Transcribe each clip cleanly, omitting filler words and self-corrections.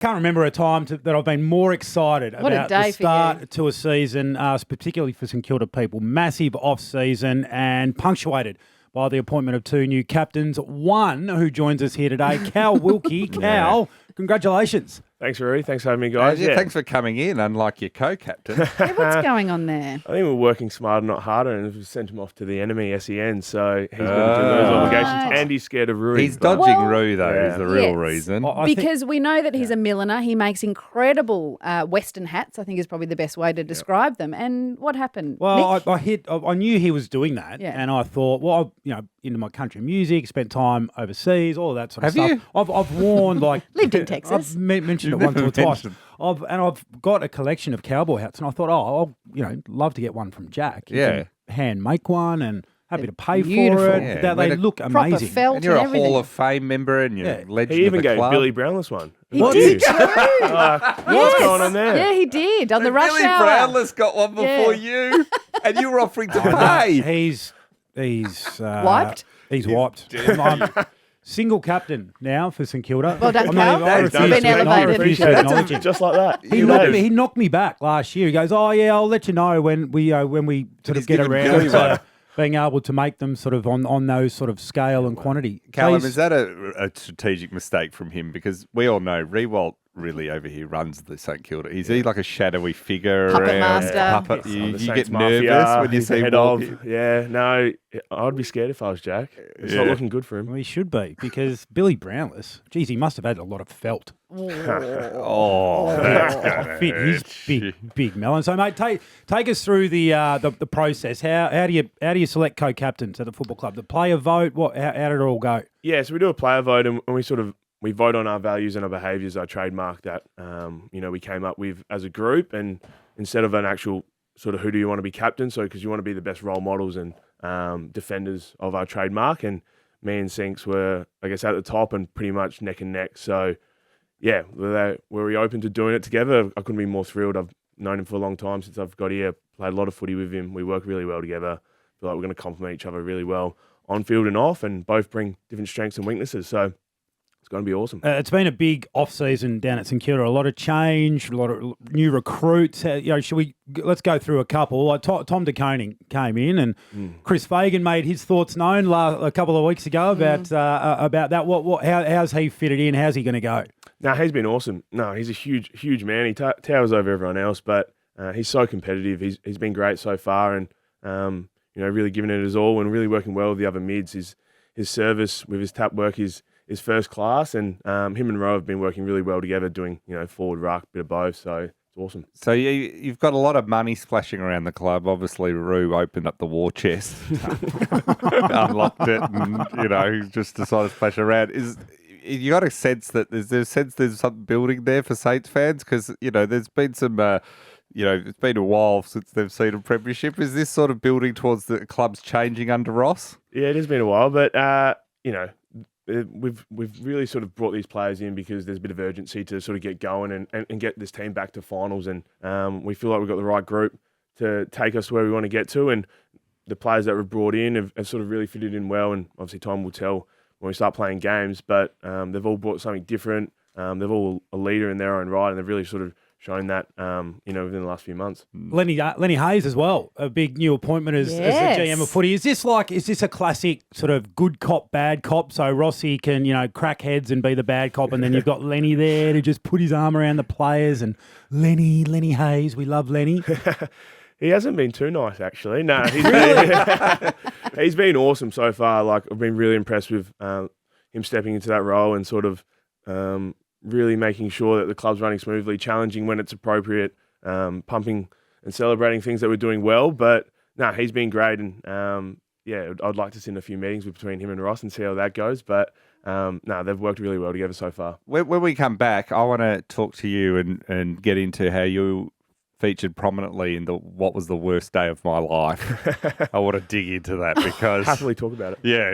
Can't remember a time that I've been more excited about the start to a season, particularly for St Kilda people. Massive off-season and punctuated by the appointment of two new captains. One who joins us here today, Cal Wilkie. Cal, congratulations. Thanks, Rory. Thanks for having me, guys. Thanks for coming in, unlike your co-captain. What's going on there? I think we're working smarter, not harder, and we've sent him off to the enemy, SEN, so he's got to do those obligations, and he's scared of Rui. He's dodging Rui, though, is the real reason. Because we know that he's a milliner. He makes incredible Western hats, I think is probably the best way to describe them. And what happened? Well, I knew he was doing that, and I thought, well, into my country music, spent time overseas, all of that sort of stuff. You? I've worn lived in Texas. I've mentioned it once or twice. I've got a collection of cowboy hats, and I thought, I'll love to get one from Jack. You can hand make one, and happy to pay for it. Yeah. They look amazing. Felt and you're a everything. Hall of Fame member, and you're a legend He even of the gave club. Billy Brownless one. He did too. What's going on there? Yeah, he did on the rush Billy hour. Brownless got one before you, and you were offering to pay. He's Wiped? He's wiped. I'm single captain now for St Kilda. Well done, Cal. You've been elevated. Appreciate it. Just like that. He knocked me back last year. He goes, I'll let you know when we sort of get around to being able to make them sort of on those sort of scale and quantity. Callum, is that a strategic mistake from him? Because we all know Rewalt really over here runs the St Kilda. Is he like a shadowy figure? Puppet master. Puppet. You get nervous when you see him. Yeah, no, I'd be scared if I was Jack. It's not looking good for him. Well, he should be, because Billy Brownless, geez, he must have had a lot of felt. That's Fit. He's big melon. So, mate, take us through the process. How do you select co-captains at the football club? The player vote. How did it all go? Yeah, so we do a player vote, and we vote on our values and our behaviours. I trademarked that. We came up with as a group, and instead of an actual sort of who do you want to be captain, so because you want to be the best role models and defenders of our trademark, and me and Sinks were, I guess, at the top and pretty much neck and neck. So, yeah, were we open to doing it together? I couldn't be more thrilled. I've known him for a long time since I've got here. Played a lot of footy with him. We work really well together. Feel like we're going to complement each other really well on field and off, and both bring different strengths and weaknesses. So it's going to be awesome. It's been a big off-season down at St Kilda. A lot of change, a lot of new recruits. Let's go through a couple. Like Tom de Koning came in, and Chris Fagan made his thoughts known a couple of weeks ago about that. How's he fitted in? How's he going to go? No, he's been awesome. No, he's a huge man. He towers over everyone else, but he's so competitive. He's been great so far, and really giving it his all and really working well with the other mids. His service with his tap work is first class, and him and Rowe have been working really well together, doing forward ruck, bit of both. So it's awesome. So you've got a lot of money splashing around the club. Obviously, Rue opened up the war chest, unlocked it, and just decided to splash around. You got a sense that there's something building there for Saints fans, because there's been some. It's been a while since they've seen a premiership. Is this sort of building towards the club's changing under Ross? Yeah, it has been a while, but we've really sort of brought these players in because there's a bit of urgency to sort of get going and get this team back to finals, and we feel like we've got the right group to take us where we want to get to, and the players that were brought in have sort of really fitted in well, and obviously time will tell when we start playing games, but they've all brought something different. They've all a leader in their own right, and they've really sort of shown that, within the last few months. Lenny Hayes as well, a big new appointment as the GM of footy. Is this a classic sort of good cop, bad cop? So Rossi can, crack heads and be the bad cop, and then you've got Lenny there to just put his arm around the players, and Lenny Hayes, we love Lenny. He hasn't been too nice, actually. No, he's been awesome so far. Like, I've been really impressed with him stepping into that role and sort of really making sure that the club's running smoothly, challenging when it's appropriate, pumping and celebrating things that we're doing well. But no, he's been great, and I'd like to sit in a few meetings between him and Ross and see how that goes. But they've worked really well together so far. When we come back, I want to talk to you and get into how you featured prominently in what was the worst day of my life. I want to dig into that because happily talk about it. Yeah,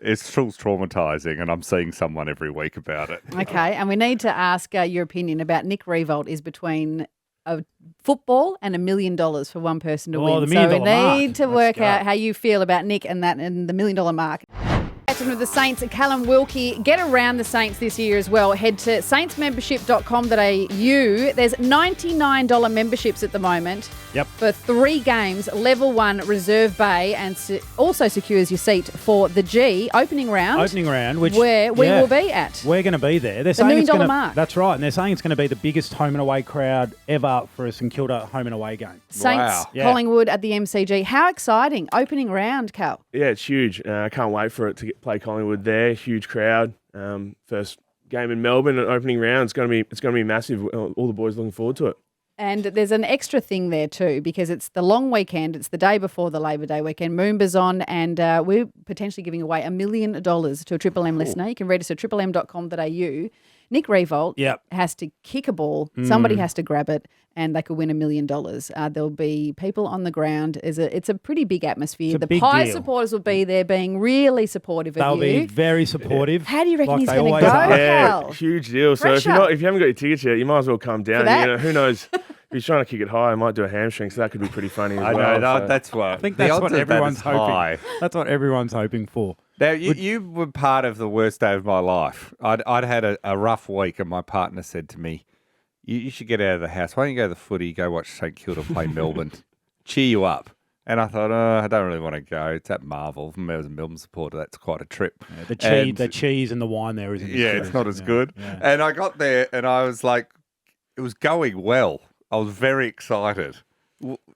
it's still traumatizing, and I'm seeing someone every week about it. Okay, and we need to ask your opinion about Nick Riewoldt is between a football and $1 million for one person to win. The $1 million so we mark. need to work out how you feel about Nick and the $1 million mark. captain of the Saints, Callum Wilkie. Get around the Saints this year as well. Head to saintsmembership.com.au. There's $99 memberships at the moment. Yep. For 3 games, level 1 Reserve Bay, and also secures your seat for the G opening round. Which where we will be at. We're going to be there. They're the $1 saying million mark. That's right, and they're saying it's going to be the biggest home and away crowd ever for a St Kilda home and away game. Saints, Yeah. Collingwood at the MCG. How exciting! Opening round, Cal. Yeah, it's huge. I can't wait for it to play Collingwood there. Huge crowd. First game in Melbourne, an opening round. It's going to be massive. All the boys looking forward to it. And there's an extra thing there too, because it's the long weekend. It's the day before the Labor Day weekend. Moomba's on, and we're potentially giving away $1 million to a Triple M listener. You can register triplem.com.au. Nick Revolt has to kick a ball. Somebody has to grab it, and they could win $1 million. There'll be people on the ground. It's a pretty big atmosphere. The Pie supporters will be there, being really supportive of you. They'll be very supportive. How do you reckon like he's they going to always go, are. Cal? Huge deal. So if you haven't got your tickets yet, you might as well come down. that? You know, who knows? If he's trying to kick it high, he might do a hamstring, so that could be pretty funny as I well. know, So. that's what I think that's what everyone's hoping. High. That's what everyone's hoping for. Now, you were part of the worst day of my life. I'd had a rough week, and my partner said to me, you should get out of the house. Why don't you go to the footy, go watch St Kilda play Melbourne, cheer you up. And I thought, I don't really want to go. It's at Marvel. As a Melbourne supporter, that's quite a trip. Yeah, the cheese and the wine there isn't as good. It's not as good. Yeah. And I got there, and I was like, it was going well. I was very excited.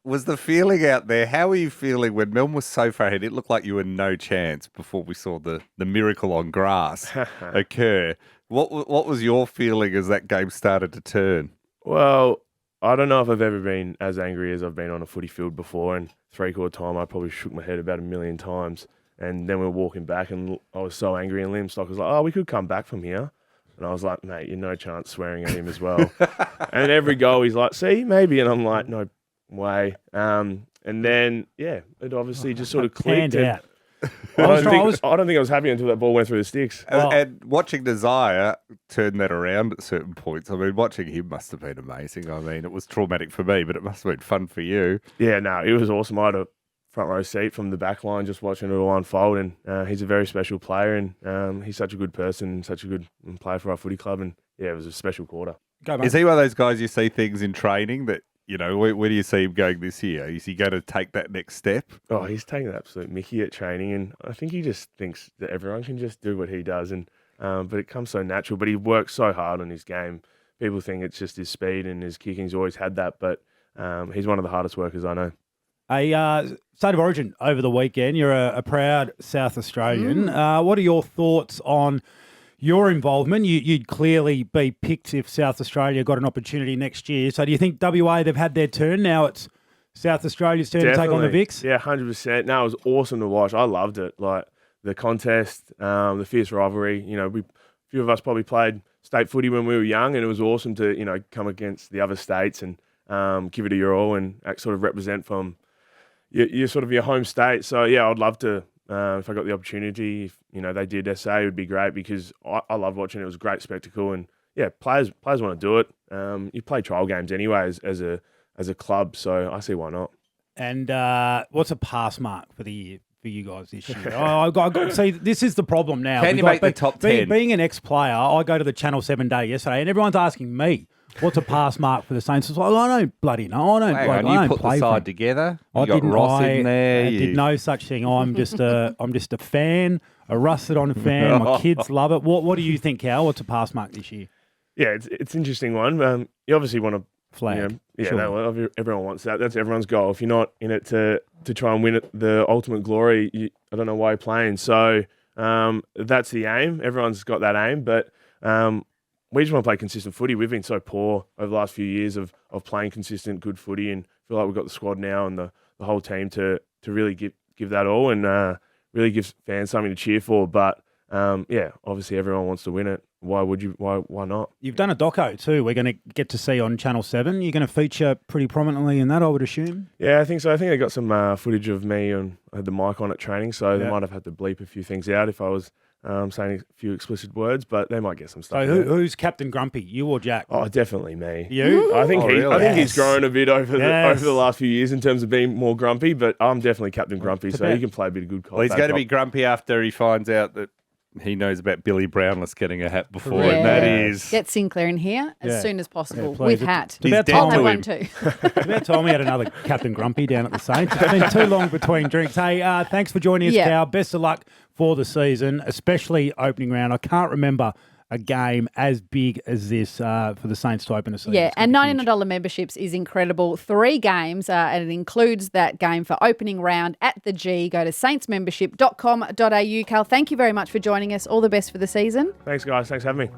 Was the feeling out there? How were you feeling when Melbourne was so far ahead? It looked like you were no chance before we saw the miracle on grass occur. What was your feeling as that game started to turn? Well, I don't know if I've ever been as angry as I've been on a footy field before. And 3/4 time, I probably shook my head about 1 million times. And then we were walking back, and I was so angry. And Liam Stock was like, we could come back from here. And I was like, mate, you're no chance, swearing at him as well. And every goal, he's like, see, maybe. And I'm like, no way. And then, it obviously just sort of clicked. Hand out. I don't think I was happy until that ball went through the sticks. And watching Nasiah turn that around at certain points, I mean, watching him must have been amazing. I mean, it was traumatic for me, but it must have been fun for you. Yeah, no, it was awesome. I had a front row seat from the back line just watching it all unfold, and he's a very special player, and he's such a good person, such a good player for our footy club, and it was a special quarter. Go, mate. Is he one of those guys you see things in training that, where do you see him going this year? Is he going to take that next step? Oh, he's taking an absolute mickey at training, and I think he just thinks that everyone can just do what he does, and but it comes so natural. But he works so hard on his game. People think it's just his speed and his kicking's always had that, but he's one of the hardest workers I know. A State of Origin over the weekend. You're a proud South Australian. What are your thoughts on your involvement? You'd clearly be picked if South Australia got an opportunity next year. So do you think WA, they've had their turn? Now it's South Australia's turn to take on the Vics? Yeah, 100%. No, it was awesome to watch. I loved it. Like the contest, the fierce rivalry. A few of us probably played state footy when we were young, and it was awesome to, come against the other states and give it a your all and sort of represent from your sort of your home state. So, yeah, I'd love to, if I got the opportunity, if, they did SA, it would be great because I love watching it. It was a great spectacle. And, yeah, players want to do it. You play trial games anyway as a club, so I see why not. And what's a pass mark for the year for you guys this year? See, this is the problem now. Can you make the top 10? Being an ex-player, I go to the Channel 7 day yesterday and everyone's asking me, what's a pass mark for the Saints? It's like, I don't bloody know. I don't you put the side together. You got Ross in there. I did no such thing. I'm just a fan, a rusted-on fan. My kids love it. What do you think, Cal? What's a pass mark this year? Yeah, it's an interesting one. You obviously want to flag. Sure. Everyone wants that. That's everyone's goal. If you're not in it to try and win it, the ultimate glory, I don't know why you're playing. So that's the aim. Everyone's got that aim, but we just want to play consistent footy. We've been so poor over the last few years of playing consistent, good footy, and feel like we've got the squad now and the whole team to really give that all and really give fans something to cheer for. But obviously everyone wants to win it. Why would you? Why not? You've done a doco too. We're going to get to see on Channel 7. You're going to feature pretty prominently in that, I would assume. Yeah, I think so. I think I got some footage of me and I had the mic on at training, so they might have had to bleep a few things out if I was saying a few explicit words, but they might get some stuff. So who's Captain Grumpy, you or Jack? Oh, definitely me. You? I think I think he's grown a bit over the last few years in terms of being more grumpy, but I'm definitely Captain Grumpy, so he can play a bit of good cop. Well, he's going to be grumpy after he finds out that he knows about Billy Brownless getting a hat before, Yeah. and that is Get Sinclair in here as Yeah. soon as possible Yeah, please. with hat. It's about I'll time have to one him. too. It's about time we had another Captain Grumpy down at the Saints. It's been too long between drinks. Hey, thanks for joining us, Yeah. Cow. Best of luck for the season, especially opening round. I can't remember a game as big as this for the Saints to open a season. Yeah, It's gonna and be huge. $99 memberships is incredible. 3 games, and it includes that game for opening round at the G. Go to saintsmembership.com.au. Carl, thank you very much for joining us. All the best for the season. Thanks, guys. Thanks for having me.